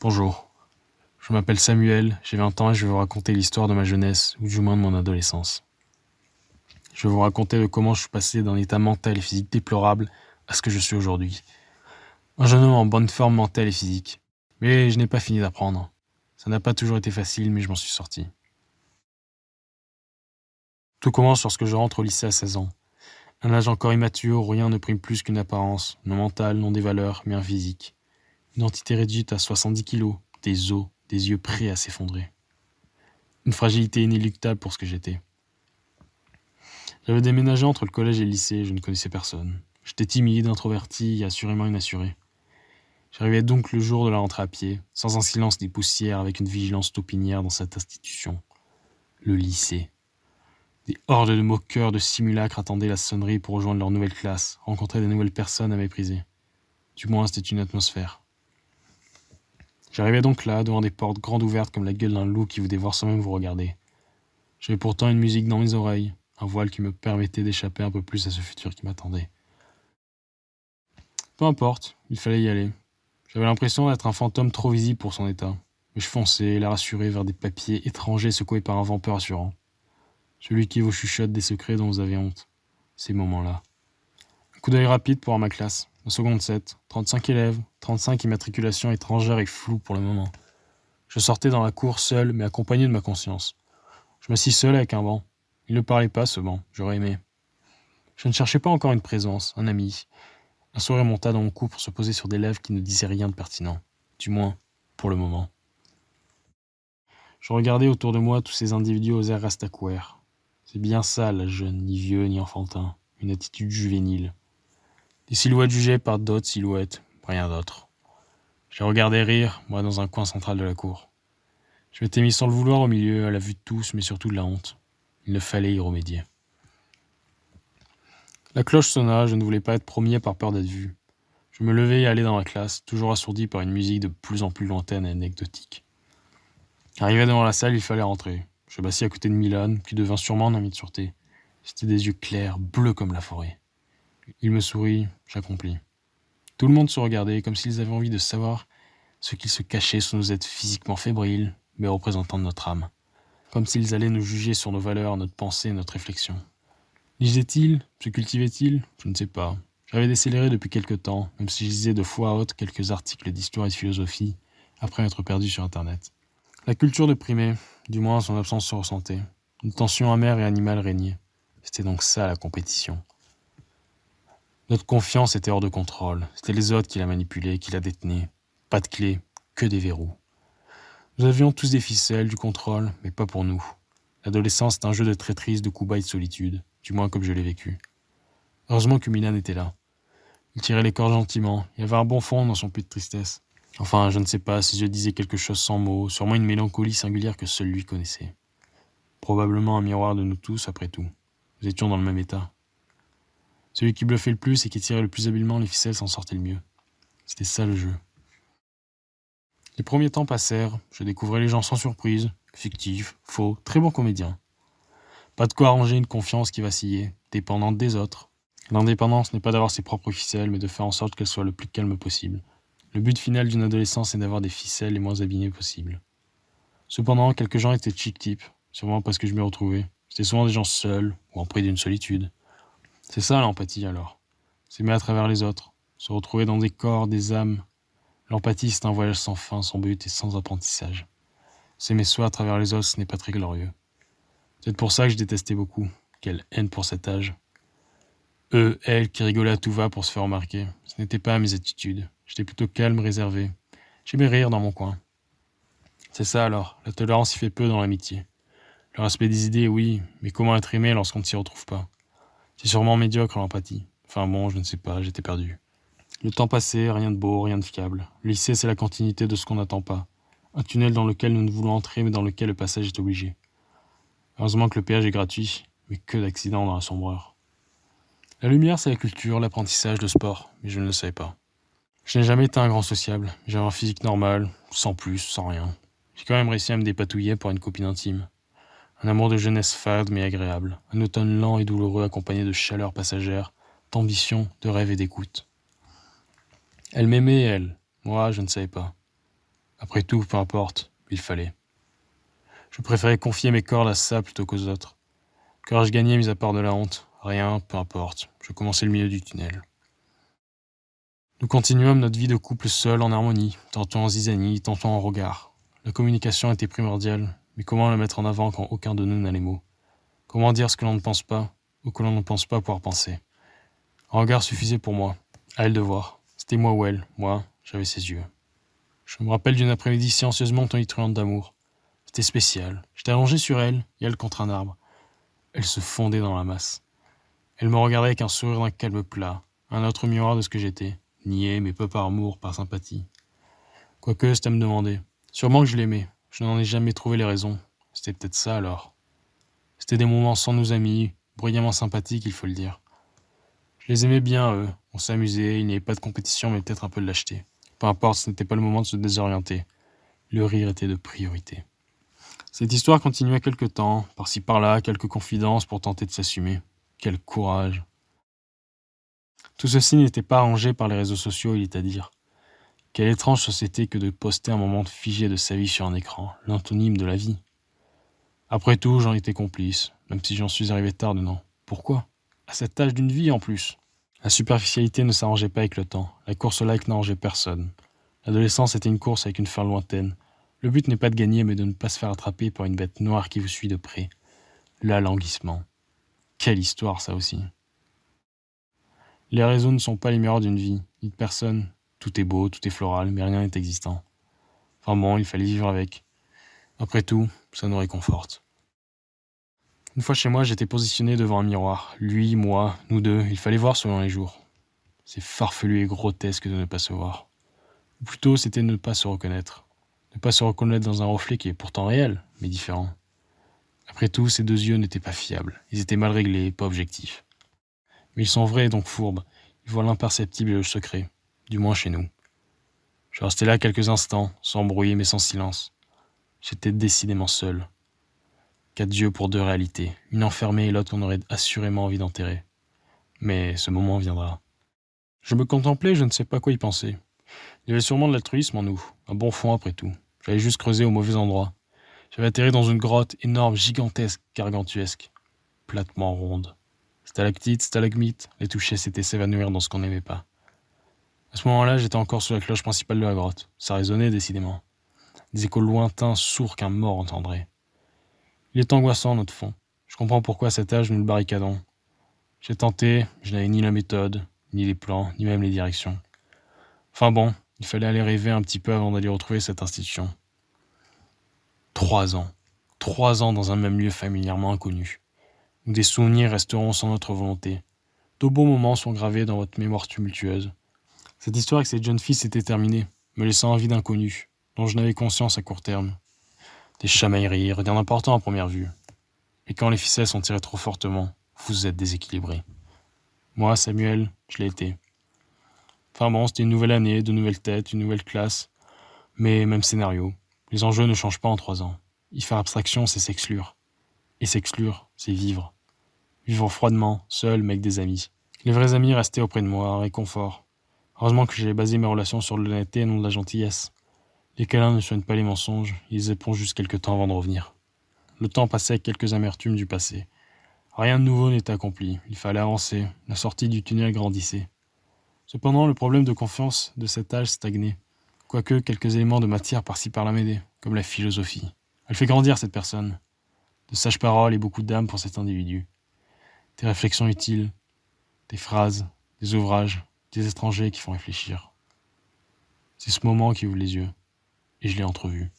Bonjour, je m'appelle Samuel, j'ai 20 ans et je vais vous raconter l'histoire de ma jeunesse, ou du moins de mon adolescence. Je vais vous raconter de comment je suis passé d'un état mental et physique déplorable à ce que je suis aujourd'hui. Un jeune homme en bonne forme mentale et physique. Mais je n'ai pas fini d'apprendre. Ça n'a pas toujours été facile, mais je m'en suis sorti. Tout commence lorsque je rentre au lycée à 16 ans. Un âge encore immature où rien ne prime plus qu'une apparence, non mentale, non des valeurs, mais un physique. Une entité réduite à 70 kilos, des os, des yeux prêts à s'effondrer. Une fragilité inéluctable pour ce que j'étais. J'avais déménagé entre le collège et le lycée, je ne connaissais personne. J'étais timide, introverti et assurément inassuré. J'arrivais donc le jour de la rentrée à pied, sans un silence ni poussière, avec une vigilance taupinière dans cette institution. Le lycée. Des hordes de moqueurs, de simulacres attendaient la sonnerie pour rejoindre leur nouvelle classe, rencontrer de nouvelles personnes à mépriser. Du moins, c'était une atmosphère. J'arrivais donc là, devant des portes grandes ouvertes comme la gueule d'un loup qui vous dévore sans même vous regarder. J'avais pourtant une musique dans mes oreilles, un voile qui me permettait d'échapper un peu plus à ce futur qui m'attendait. Peu importe, il fallait y aller. J'avais l'impression d'être un fantôme trop visible pour son état. Mais je fonçais, l'air assuré vers des papiers étrangers secoués par un vent peu rassurant. Celui qui vous chuchote des secrets dont vous avez honte. Ces moments-là. Un coup d'œil rapide pour voir ma classe. La seconde 7, 35 élèves, 35 immatriculations étrangères et floues pour le moment. Je sortais dans la cour seul, mais accompagné de ma conscience. Je m'assis seul avec un banc. Il ne parlait pas, ce banc. J'aurais aimé. Je ne cherchais pas encore une présence, un ami. Un sourire monta dans mon cou pour se poser sur des lèvres qui ne disaient rien de pertinent. Du moins, pour le moment. Je regardais autour de moi tous ces individus aux airs rastacouères. C'est bien ça, la jeune, ni vieux, ni enfantin. Une attitude juvénile. Des silhouettes jugées par d'autres silhouettes, rien d'autre. Je les regardais rire, moi dans un coin central de la cour. Je m'étais mis sans le vouloir au milieu, à la vue de tous, mais surtout de la honte. Il ne fallait y remédier. La cloche sonna, je ne voulais pas être premier par peur d'être vu. Je me levai et allai dans ma classe, toujours assourdi par une musique de plus en plus lointaine et anecdotique. Arrivé devant la salle, il fallait rentrer. Je m'assis à côté de Milan, qui devint sûrement un ami de sûreté. C'était des yeux clairs, bleus comme la forêt. Il me sourit, j'accomplis. Tout le monde se regardait, comme s'ils avaient envie de savoir ce qu'ils se cachaient sous nos êtres physiquement fébriles, mais représentants de notre âme. Comme s'ils allaient nous juger sur nos valeurs, notre pensée et notre réflexion. Lisaient-ils? Se cultivaient-ils? Je ne sais pas. J'avais décéléré depuis quelque temps, même si je lisais de fois à haute quelques articles d'histoire et de philosophie, après être perdu sur Internet. La culture déprimait, du moins son absence se ressentait. Une tension amère et animale régnait. C'était donc ça la compétition. Notre confiance était hors de contrôle. C'était les autres qui la manipulaient, qui la détenaient. Pas de clé, que des verrous. Nous avions tous des ficelles, du contrôle, mais pas pour nous. L'adolescence est un jeu de traîtrise, de coups bas et de solitude, du moins comme je l'ai vécu. Heureusement que Milan était là. Il tirait les cordes gentiment, il y avait un bon fond dans son puits de tristesse. Enfin, je ne sais pas, ses yeux disaient quelque chose sans mots, sûrement une mélancolie singulière que seul lui connaissait. Probablement un miroir de nous tous, après tout. Nous étions dans le même état. Celui qui bluffait le plus et qui tirait le plus habilement les ficelles s'en sortait le mieux. C'était ça le jeu. Les premiers temps passèrent, je découvrais les gens sans surprise, fictifs, faux, très bons comédiens. Pas de quoi arranger une confiance qui vacillait, dépendante des autres. L'indépendance n'est pas d'avoir ses propres ficelles, mais de faire en sorte qu'elles soient le plus calmes possible. Le but final d'une adolescence est d'avoir des ficelles les moins abîmées possibles. Cependant, quelques gens étaient chic-types, sûrement parce que je m'y retrouvais. C'était souvent des gens seuls, ou en prix d'une solitude. C'est ça l'empathie alors. S'aimer à travers les autres, se retrouver dans des corps, des âmes. L'empathie, c'est un voyage sans fin, sans but et sans apprentissage. S'aimer soi à travers les autres, ce n'est pas très glorieux. C'est pour ça que je détestais beaucoup. Quelle haine pour cet âge. Eux, elles, qui rigolaient à tout va pour se faire remarquer. Ce n'était pas mes attitudes. J'étais plutôt calme, réservé. J'aimais rire dans mon coin. C'est ça alors, la tolérance y fait peu dans l'amitié. Le respect des idées, oui, mais comment être aimé lorsqu'on ne s'y retrouve pas? C'est sûrement médiocre l'empathie. Enfin bon, je ne sais pas, j'étais perdu. Le temps passait, rien de beau, rien de fiable. Le lycée, c'est la continuité de ce qu'on n'attend pas. Un tunnel dans lequel nous ne voulons entrer, mais dans lequel le passage est obligé. Heureusement que le péage est gratuit, mais que d'accidents dans la sombreur. La lumière, c'est la culture, l'apprentissage, le sport, mais je ne le savais pas. Je n'ai jamais été un grand sociable. J'avais un physique normal, sans plus, sans rien. J'ai quand même réussi à me dépatouiller pour une copine intime. Un amour de jeunesse fade mais agréable. Un automne lent et douloureux accompagné de chaleur passagère, d'ambition, de rêve et d'écoute. Elle m'aimait, elle. Moi, je ne savais pas. Après tout, peu importe, il fallait. Je préférais confier mes cordes à ça plutôt qu'aux autres. Qu'aurais-je gagné mis à part de la honte? Rien, peu importe. Je commençais le milieu du tunnel. Nous continuâmes notre vie de couple seul en harmonie, tantôt en zizanie, tantôt en regard. La communication était primordiale, mais comment la mettre en avant quand aucun de nous n'a les mots? Comment dire ce que l'on ne pense pas, ou que l'on ne pense pas pouvoir penser? Un regard suffisait pour moi. À elle de voir. C'était moi ou elle. Moi, j'avais ses yeux. Je me rappelle d'une après-midi silencieusement tonitruante d'amour. C'était spécial. J'étais allongé sur elle, et elle contre un arbre. Elle se fondait dans la masse. Elle me regardait avec un sourire d'un calme plat, un autre miroir de ce que j'étais. Niais, mais peu par amour, par sympathie. Quoique, c'était à me demander. Sûrement que je l'aimais. Je n'en ai jamais trouvé les raisons. C'était peut-être ça alors. C'était des moments sans nos amis, bruyamment sympathiques, il faut le dire. Je les aimais bien, eux. On s'amusait, il n'y avait pas de compétition, mais peut-être un peu de lâcheté. Peu importe, ce n'était pas le moment de se désorienter. Le rire était de priorité. Cette histoire continua quelque temps, par-ci par-là, quelques confidences pour tenter de s'assumer. Quel courage! Tout ceci n'était pas arrangé par les réseaux sociaux, il est à dire. Quelle étrange société que de poster un moment figé de sa vie sur un écran, l'antonyme de la vie. Après tout, j'en étais complice, même si j'en suis arrivé tard dedans. Pourquoi? À cet âge d'une vie en plus. La superficialité ne s'arrangeait pas avec le temps. La course au like n'arrangeait personne. L'adolescence était une course avec une fin lointaine. Le but n'est pas de gagner, mais de ne pas se faire attraper par une bête noire qui vous suit de près. L'alanguissement. Quelle histoire, ça aussi. Les réseaux ne sont pas les miroirs d'une vie, ni de personne. Tout est beau, tout est floral, mais rien n'est existant. Enfin bon, il fallait vivre avec. Après tout, ça nous réconforte. Une fois chez moi, j'étais positionné devant un miroir. Lui, moi, nous deux, il fallait voir selon les jours. C'est farfelu et grotesque de ne pas se voir. Ou plutôt, c'était ne pas se reconnaître. Ne pas se reconnaître dans un reflet qui est pourtant réel, mais différent. Après tout, ces deux yeux n'étaient pas fiables. Ils étaient mal réglés, pas objectifs. Mais ils sont vrais et donc fourbes. Ils voient l'imperceptible et le secret. Du moins chez nous. Je restais là quelques instants, sans bruit mais sans silence. J'étais décidément seul. 4 yeux pour 2 réalités. Une enfermée et l'autre qu'on aurait assurément envie d'enterrer. Mais ce moment viendra. Je me contemplais, je ne sais pas quoi y penser. Il y avait sûrement de l'altruisme en nous, un bon fond après tout. J'avais juste creusé au mauvais endroit. J'avais atterri dans une grotte énorme, gigantesque, gargantuesque, platement ronde. Stalactites, stalagmites, les toucher c'était s'évanouir dans ce qu'on n'aimait pas. À ce moment-là, j'étais encore sur la cloche principale de la grotte. Ça résonnait décidément. Des échos lointains, sourds qu'un mort entendrait. Il est angoissant notre fond. Je comprends pourquoi à cet âge nous le barricadons. J'ai tenté, je n'avais ni la méthode, ni les plans, ni même les directions. Enfin bon, il fallait aller rêver un petit peu avant d'aller retrouver cette institution. 3 ans. 3 ans dans un même lieu familièrement inconnu, où des souvenirs resteront sans notre volonté. De beaux moments sont gravés dans votre mémoire tumultueuse. Cette histoire avec cette jeune fille s'était terminée, me laissant un vide inconnu, dont je n'avais conscience à court terme. Des chamailleries, rien d'important à première vue. Et quand les ficelles sont tirées trop fortement, vous êtes déséquilibré. Moi, Samuel, je l'ai été. Enfin bon, c'était une nouvelle année, de nouvelles têtes, une nouvelle classe, mais même scénario. Les enjeux ne changent pas en 3 ans. Y faire abstraction, c'est s'exclure. Et s'exclure, c'est vivre. Vivre froidement, seul, mais avec des amis. Les vrais amis restaient auprès de moi, un réconfort. Heureusement que j'ai basé mes relations sur l'honnêteté et non de la gentillesse. Les câlins ne soignent pas les mensonges, ils épongent juste quelques temps avant de revenir. Le temps passait avec quelques amertumes du passé. Rien de nouveau n'était accompli, il fallait avancer, la sortie du tunnel grandissait. Cependant, le problème de confiance de cet âge stagnait. Quoique quelques éléments de matière par-ci par-là m'aidaient, comme la philosophie. Elle fait grandir cette personne. De sages paroles et beaucoup d'âme pour cet individu. Des réflexions utiles, des phrases, des ouvrages, des étrangers qui font réfléchir. C'est ce moment qui ouvre les yeux, et je l'ai entrevu.